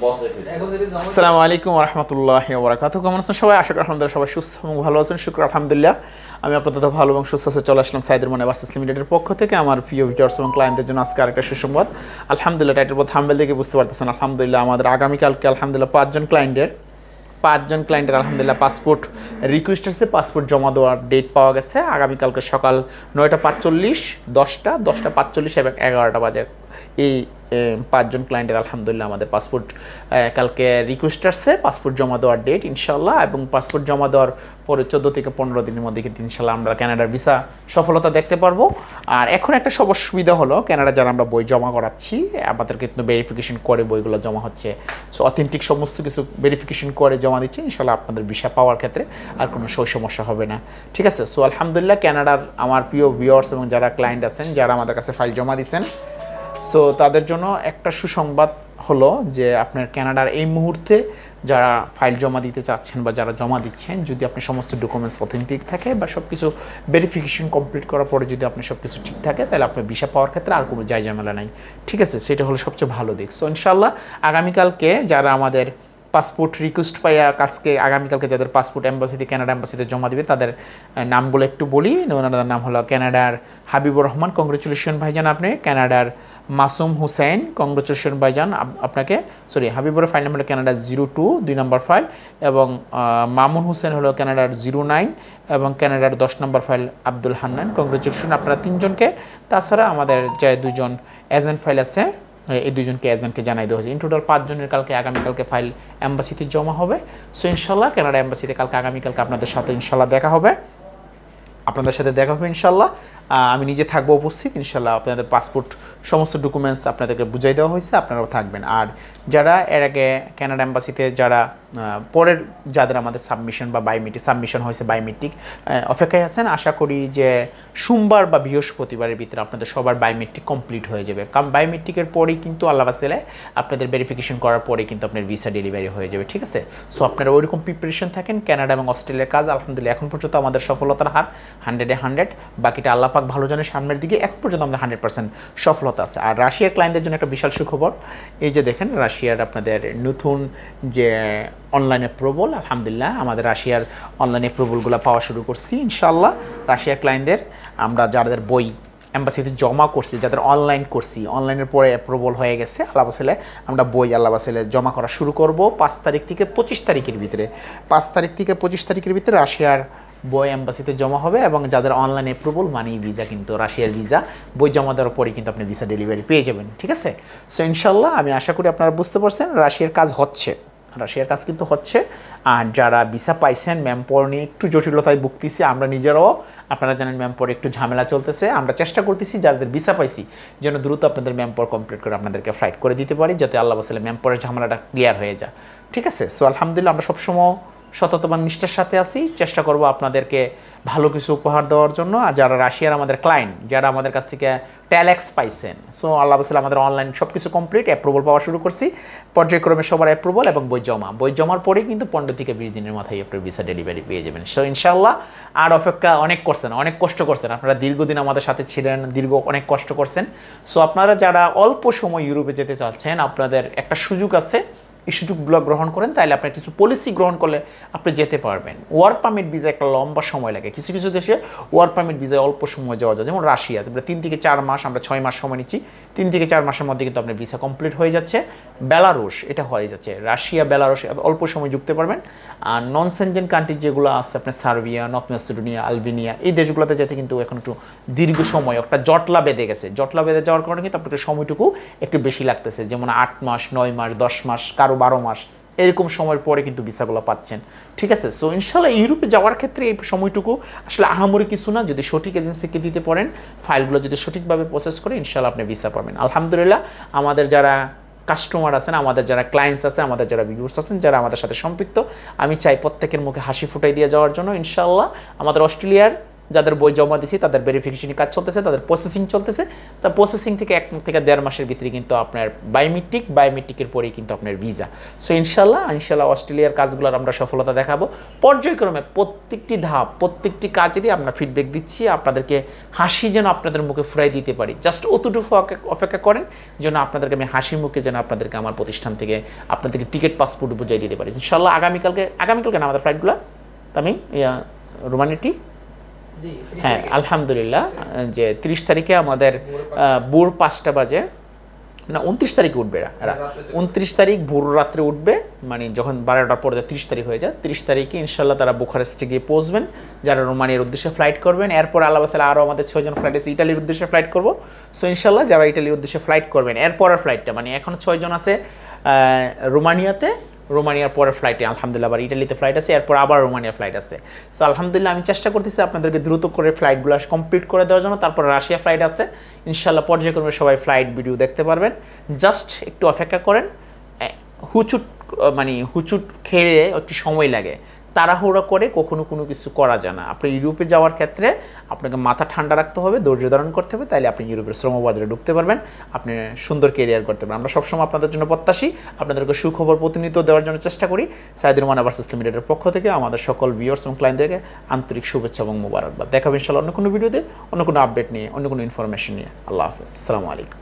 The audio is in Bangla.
আসসালামু আলাইকুম রহমতুল্লাহি ওয়া বারাকাতুহু। কেমন আছেন সবাই? আশা করি আলহামদুলিল্লাহ সবাই সুস্থ এবং ভালো আছেন। শুকর আলহামদুলিল্লাহ। আমি আপনাদের ভালো এবং সুস্থ আছে চলে আসলাম সাইদের মনে বাসেস লিমিটেডের পক্ষ থেকে। আমার প্রিয় ভিউয়ার্স এবং ক্লায়েন্টদের জন্য আজকে আরেকটা সুসংবাদ। আলহামদুলিল্লাহ টাইটেল পর থাম্বনেল দেখে বুঝতে পারতেছেন আলহামদুলিল্লাহ আমাদের আগামীকালকে আলহামদুলিল্লাহ পাঁচজন ক্লায়েন্টের আলহামদুলিল্লাহ পাসপোর্ট রিকোয়েস্ট আছে, পাসপোর্ট জমা দেওয়ার ডেট পাওয়া গেছে আগামীকালকে সকাল 9:45, 10:45 এবং 11টা বাজে। এই পাঁচজন ক্লায়েন্টের আলহামদুলিল্লাহ আমাদের পাসপোর্ট কালকে রিকোয়েস্ট আসছে, পাসপোর্ট জমা দেওয়ার ডেট ইনশাল্লাহ, এবং পাসপোর্ট জমা দেওয়ার পরে 14 থেকে 15 দিনের মধ্যে কিন্তু ইনশাল্লাহ আমরা কানাডার ভিসা সফলতা দেখতে পারবো। আর এখন একটা সব সুবিধা হলো, কানাডা যারা আমরা বই জমা করাচ্ছি আমাদের কিন্তু ভেরিফিকেশন করে বইগুলো জমা হচ্ছে, সো অথেন্টিক সমস্ত কিছু ভেরিফিকেশন করে জমা দিচ্ছি ইনশাল্লাহ আপনাদের ভিসা পাওয়ার ক্ষেত্রে আর কোনো সমস্যা হবে না। ঠিক আছে, সো আলহামদুলিল্লাহ কানাডার আমার প্রিয় ভিউয়ার্স এবং যারা ক্লায়েন্ট আছেন যারা আমাদের কাছে ফাইল জমা দিচ্ছেন, সো তাদের জন্য একটা সুসংবাদ হলো যে আপনার কানাডার এই মুহূর্তে যারা ফাইল জমা দিতে চাচ্ছেন বা যারা জমা দিচ্ছেন, যদি আপনি সমস্ত ডকুমেন্টস অথেন্টিক থাকে বা সব কিছু ভেরিফিকেশন কমপ্লিট করার পরে যদি আপনি সব কিছু ঠিক থাকে, তাহলে আপনার ভিসা পাওয়ার ক্ষেত্রে আর কোনো ঝামেলা নাই। ঠিক আছে, সেটা হলো সবচেয়ে ভালো দিক। সো ইনশাল্লাহ আগামীকালকে যারা আমাদের পাসপোর্ট রিকোয়েস্ট পাইয়া আগামীকালকে যাদের পাসপোর্ট এম্বাসিতে কানাডা এম্বাসিতে জমা দিবে তাদের নামগুলো একটু বলি। ওনাদের নাম হলো কানাডার হাবিবুর রহমান, কংগ্রেচুলেশন ভাইজান আপনি। কানাডার মাসুম হুসেন, কংগ্রেচুলেশন ভাইজান আপনাকে। হাবিবুরের ফাইল নাম্বার হলো কানাডার 02 2 নম্বর ফাইল, এবং মামুন হুসেন হলো কানাডার 09, এবং কানাডার 10 নম্বর ফাইল আব্দুল হান্নান। কংগ্রেচুলেশন আপনারা তিনজনকে। তাছাড়া আমাদের যে দুজন এজেন্ট ফাইল আছে এই দুজনকে এজেন্টকে জানাই দেওয়া হয়েছে। ইন টোটাল 5 জনের আগামীকালকে ফাইল এম্বাসিতে জমা হবে। সো ইনশাল্লাহ কানাডা এম্বাসিতে আগামীকালকে আপনাদের সাথে ইনশাল্লাহ দেখা হবে, ইনশাল্লাহ। আমি নিজে থাকবো উপস্থিত ইনশাল্লাহ। আপনাদের পাসপোর্ট সমস্ত ডকুমেন্টস আপনাদেরকে বুঝাই দেওয়া হয়েছে, আপনারাও থাকবেন। আর যারা এর আগে কানাডা এম্বাসিতে যারা পরের যাদের আমাদের সাবমিশন বা সাবমিশন হয়েছে বায়োমেট্রিক অপেক্ষায় আছেন, আশা করি যে সোমবার বা বৃহস্পতিবারের ভিতরে আপনাদের সবার বায়োমেট্রিক কমপ্লিট হয়ে যাবে। কারণ বায়োমেট্রিকের পরেই কিন্তু আল্লাহ বাসেলে আপনাদের ভেরিফিকেশন করার পরেই কিন্তু আপনার ভিসা ডেলিভারি হয়ে যাবে। ঠিক আছে, সো আপনারা ওইরকম প্রিপারেশন থাকেন। কানাডা এবং অস্ট্রেলিয়ার কাজ আলহামদুলিল্লাহ এখন পর্যন্ত আমাদের সফলতার হার 100-এ 100, বাকিটা আল্লাহ পাক ভালো জানে সামনের দিকে। এখন পর্যন্ত আমাদের 100% সফলতা আছে। আর রাশিয়ার ক্লায়েন্টদের জন্য একটা বিশাল সুখবর, এই যে দেখেন রাশিয়ার আপনাদের নতুন যে অনলাইন অ্যাপ্রুভাল, আলহামদুলিল্লাহ আমাদের রাশিয়ার অনলাইন অ্যাপ্রুভালগুলো পাওয়া শুরু করছি ইনশাআল্লাহ। রাশিয়ার ক্লায়েন্টদের আমরা যাদের বই এম্বাসিতে জমা করছি, যাদের অনলাইন করছি, অনলাইনের পরে অ্যাপ্রুভাল হয়ে গেছে, আল্লাহ বাসেলে আমরা বই আল্লাহ বাসেলে জমা করা শুরু করব 5 তারিখ থেকে 25 তারিখের ভিতরে। 5 তারিখ থেকে 25 তারিখের ভিতরে রাশিয়ার বই এম্বাসিতে জমা হবে, এবং যাদের অনলাইন অ্যাপ্রুভাল মানি ভিসা, কিন্তু রাশিয়ার ভিসা বই জমা দেওয়ার পরে কিন্তু আপনি ভিসা ডেলিভারি পেয়ে যাবেন। ঠিক আছে, সো ইনশাল্লাহ আমি আশা করি আপনারা বুঝতে পারছেন রাশিয়ার কাজ কিন্তু হচ্ছে। আর যারা ভিসা পাইছেন ম্যামপর নিয়ে একটু জটিলতায় ভুগতেছি আমরা নিজেরাও, আপনারা জানেন ম্যামপর একটু ঝামেলা চলতেছে। আমরা চেষ্টা করতেছি যাদের ভিসা পাইছি যেন দ্রুত আপনাদের ম্যামপর কমপ্লিট করে আপনাদেরকে ফ্লাইট করে দিতে পারি, যাতে আল্লাহ বাসালে ম্যামপরের ঝামেলাটা ক্লিয়ার হয়ে যায়। ঠিক আছে, সো আলহামদুলিল্লাহ আমরা সবসময় সততবান নিষ্ঠার সাথে আছি, চেষ্টা করব আপনাদেরকে ভালো কিছু উপহার দেওয়ার জন্য। আর যারা রাশিয়ার আমাদের ক্লায়েন্ট, যারা আমাদের কাছ থেকে ট্যালেক্স পাইছেন, সো আল্লাহ বাসালে আমাদের অনলাইন সব কিছু কমপ্লিট, অ্যাপ্রুভাল পাওয়া শুরু করছি পর্যায়ক্রমে সবার অ্যাপ্রুভাল এবং বই জমার পরেই কিন্তু 15 থেকে 20 দিনের মাথায় আপনার ভিসা ডেলিভারি পেয়ে যাবেন। সো ইনশাআল্লাহ আর অপেক্ষা অনেক কষ্ট করছেন আপনারা, দীর্ঘদিন আমাদের সাথে ছিলেন, অনেক কষ্ট করছেন। সো আপনারা যারা অল্প সময় ইউরোপে যেতে চাচ্ছেন, আপনাদের একটা সুযোগ আছে, এই সুযোগগুলো গ্রহণ করেন, তাহলে আপনার কিছু পলিসি গ্রহণ করলে আপনি যেতে পারবেন। ওয়ার্ক পারমিট ভিসা একটা লম্বা সময় লাগে, কিছু দেশে ওয়ার্ক পারমিট ভিসায় অল্প সময় যাওয়া যায়, যেমন রাশিয়া 3 থেকে 4 মাস, আমরা 6 মাস সময় নিচ্ছি, 3 থেকে 4 মাসের মধ্যে কিন্তু আপনার ভিসা কমপ্লিট হয়ে যাচ্ছে। বেলারুশ এটা হয়ে যাচ্ছে, রাশিয়া বেলারুশ অল্প সময় যুক্তে পারবেন। আর নন সেনজেন কান্ট্রি যেগুলো আছে আপনার সার্বিয়া, নর্থ ম্যাসেডোনিয়া, আলবেনিয়া, এই দেশগুলোতে যেতে কিন্তু এখন একটু দীর্ঘ সময় একটা জটলা বেঁধে গেছে। জটলা বেঁধে যাওয়ার কারণে কিন্তু আপনার সময়টুকু একটু বেশি লাগতেছে, যেমন 8 মাস, 9 মাস, 10 মাস, কারো 12 মাস, এরকম সময়ের পরে কিন্তু ভিসাগুলো পাচ্ছেন। ঠিক আছে, সো ইনশাল্লাহ ইউরোপে যাওয়ার ক্ষেত্রে এই সময়টুকু আসলে আহামরি কিছু না, যদি সঠিক এজেন্সিকে দিতে পারেন, ফাইলগুলো যদি সঠিকভাবে প্রসেস করে ইনশাল্লাহ আপনি ভিসা পাবেন। আলহামদুলিল্লাহ আমাদের যারা কাস্টমার আছেন, আমাদের যারা ক্লায়েন্টস আছে, আমাদের যারা ভিউয়ার্স আছেন, যারা আমাদের সাথে সম্পৃক্ত, আমি চাই প্রত্যেকের মুখে হাসি ফুটাই দিয়ে যাওয়ার জন্য। ইনশাআল্লাহ আমাদের অস্ট্রেলিয়ার যাদের বই জমা দিয়েছি তাদের ভেরিফিকেশনের কাজ চলতেছে, তাদের প্রসেসিং চলতেছে। তা প্রসেসিং থেকে 1 থেকে 1.5 মাসের ভিতরে কিন্তু আপনার বায়োমেট্রিকের পরেই কিন্তু আপনার ভিসা। সো ইনশাল্লাহ অস্ট্রেলিয়ার কাজগুলোর আমরা সফলতা দেখাবো পর্যায়ক্রমে। প্রত্যেকটি ধাপ, প্রত্যেকটি কাজেরই আমরা ফিডব্যাক দিচ্ছি, আপনাদেরকে হাসি যেন আপনাদের মুখে ফুরাই দিতে পারি। জাস্ট অতটুকু অপেক্ষা করেন যেন আপনাদেরকে আমি হাসি মুখে যেন আপনাদেরকে আমার প্রতিষ্ঠান থেকে আপনাদেরকে টিকিট পাসপোর্ট বুঝাই দিতে পারি ইনশাল্লাহ। আগামীকালকে না আমাদের ফ্লাইটগুলো তামিম রোমানিটি, হ্যাঁ আলহামদুলিল্লাহ যে 30 তারিখে আমাদের ভোর 5টা বাজে, না 29 তারিখে উঠবে এরা 29 তারিখ ভোর রাত্রে উঠবে, মানে যখন 12টার পরে 30 তারিখ হয়ে যায়। 30 তারিখে ইনশাল্লাহ তারা বুখারেস্টে গিয়ে পৌঁছবেন, যারা রোমানিয়ার উদ্দেশ্যে ফ্লাইট করবেন। এরপর আল্লাহ বাসালে আরও আমাদের 6 জন ফ্লাইট আছে ইটালির উদ্দেশ্যে ফ্লাইট করব। সো ইনশাল্লাহ যারা ইটালির উদ্দেশ্যে ফ্লাইট করবেন এরপরের ফ্লাইটটা, মানে এখন 6 জন আছে রোমানিয়ার পরের ফ্লাইটে আলহামদুলিল্লাহ আবার ইটালিতে ফ্লাইট আছে, এরপর আবার রোমানিয়া ফ্লাইট আছে। সো আলহামদুলিল্লাহ আমি চেষ্টা করতেছি আপনাদেরকে দ্রুত করে ফ্লাইটগুলো কমপ্লিট করে দেওয়ার জন্য। তারপর রাশিয়া ফ্লাইট আছে ইনশাল্লাহ, পর্যায়ক্রমে সবাই ফ্লাইট ভিডিও দেখতে পারবেন। জাস্ট একটু অপেক্ষা করেন, হুচুট খেয়ে একটু সময় লাগে, তাড়াহুড়া করে কখনো কোনো কিছু করা যায় না। আপনি ইউরোপে যাওয়ার ক্ষেত্রে আপনাকে মাথা ঠান্ডা রাখতে হবে, ধৈর্য ধারণ করতে হবে, তাইলে আপনি ইউরোপের শ্রমবাজারে ঢুকতে পারবেন, আপনি সুন্দর কেরিয়ার করতে পারবেন। আমরা সবসময় আপনাদের জন্য প্রত্যাশী, আপনাদেরকে সুখবর প্রতিনিয়ত দেওয়ার জন্য চেষ্টা করি। সাইদুর রহমান আবারস লিমিটেডের পক্ষ থেকে আমাদের সকল ভিউয়ার্স এবং ক্লায়েন্টদেরকে আন্তরিক শুভেচ্ছা এবং মোবারকবাদ। দেখাবেন ইনশাআল্লাহ অন্য কোনো ভিডিওতে, অন্য কোনো আপডেট নিয়ে, অন্য কোনো ইনফরমেশন নিয়ে। আল্লাহ হাফেজ, আসসালামু আলাইকুম।